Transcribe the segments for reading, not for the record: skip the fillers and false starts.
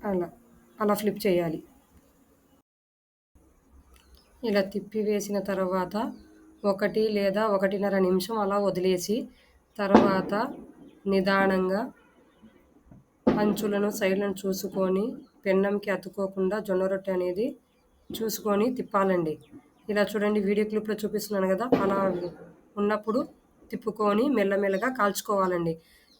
అలా అలా ఫ్లిప్ చేయాలి. ఇలా తిప్పి వేసిన తర్వాత 1 లేదా 1:30 నిమిషం అలా వదిలేసి తర్వాత నిదానంగా అంచులను సైడ్‌లను చూసుకొని పెన్నంకి అతుక్కోకుండా జొన్న రొట్టె అనేది చూసుకొని తిప్పాలండి. ఇలా చూడండి వీడియో క్లిప్‌లో చూపిస్తున్నాను గదా! అలా ఉన్నప్పుడు తిప్పుకొని మెల్లమెల్లగా కాల్చుకోవాలండి.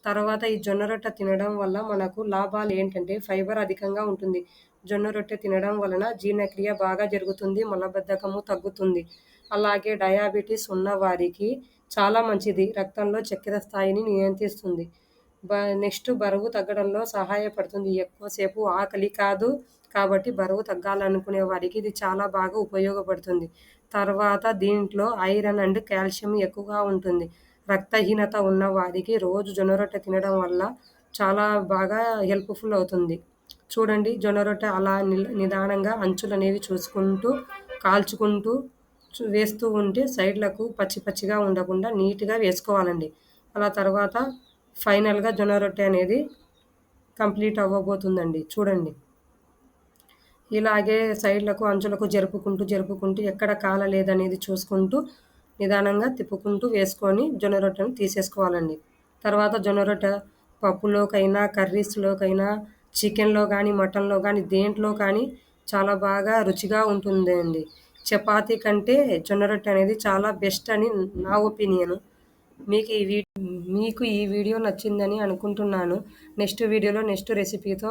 తర్వాత ఈ జొన్న రొట్టె తినడం వల్ల మనకు లాభాలేంటంటే ఫైబర్ అధికంగా ఉంటుంది. జొన్న రొట్టె తినడం వలన జీర్ణక్రియ బాగా జరుగుతుంది. మలబద్ధకము తగ్గుతుంది. అలాగే డయాబెటిస్ ఉన్నవారికి చాలా మంచిది. రక్తంలో చక్కెర స్థాయిని నియంత్రిస్తుంది. నెక్స్ట్ బరువు తగ్గడంలో సహాయపడుతుంది. ఎక్కువసేపు ఆకలి కాదు కాబట్టి బరువు తగ్గాలనుకునే వారికి ఇది చాలా బాగా ఉపయోగపడుతుంది. తర్వాత దీంట్లో ఐరన్ అండ్ కాల్షియం ఎక్కువగా ఉంటుంది. రక్తహీనత ఉన్న వారికి రోజు జొన్న రొట్టె తినడం వల్ల చాలా బాగా హెల్ప్‌ఫుల్ అవుతుంది. చూడండి జొన్న రొట్టె అలా నిదానంగా అంచులనేవి చూసుకుంటూ, కాల్చుకుంటూ వేస్తూ ఉంటే సైడ్‌లకు పచ్చి పచ్చిగా ఉండకుండా నీట్‌గా వేసుకోవాలండి. అలా తర్వాత ఫైనల్‌గా జొన్న రొట్టె అనేది కంప్లీట్ అవ్వబోతుందండి. చూడండి. ఇలాగే సైడ్‌లకు, అంచులకు జరుపుకుంటూ ఎక్కడ కాలలేదనేది చూసుకుంటూ నిదానంగా తిప్పుకుంటూ వేసుకొని జొన్న రొట్టెను తీసేసుకోవాలండి. తర్వాత జొన్న రొట్టె పప్పులోకైనా, కర్రీస్‌లోకైనా, చికెన్‌లో గానీ, మటన్‌లో గానీ, దేంట్లో కానీ చాలా బాగా రుచిగా ఉంటుందండి. చపాతీ కంటే జొన్న రొట్టె అనేది చాలా బెస్ట్ అని నా ఒపీనియను. మీకు ఈ వీ మీకు ఈ వీడియో నచ్చిందని అనుకుంటున్నాను. నెక్స్ట్ వీడియోలో నెక్స్ట్ రెసిపీతో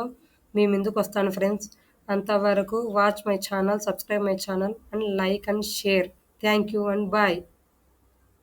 మీ ముందుకొస్తాను ఫ్రెండ్స్. అంతవరకు watch my channel, subscribe my channel and like and share. Thank you and bye.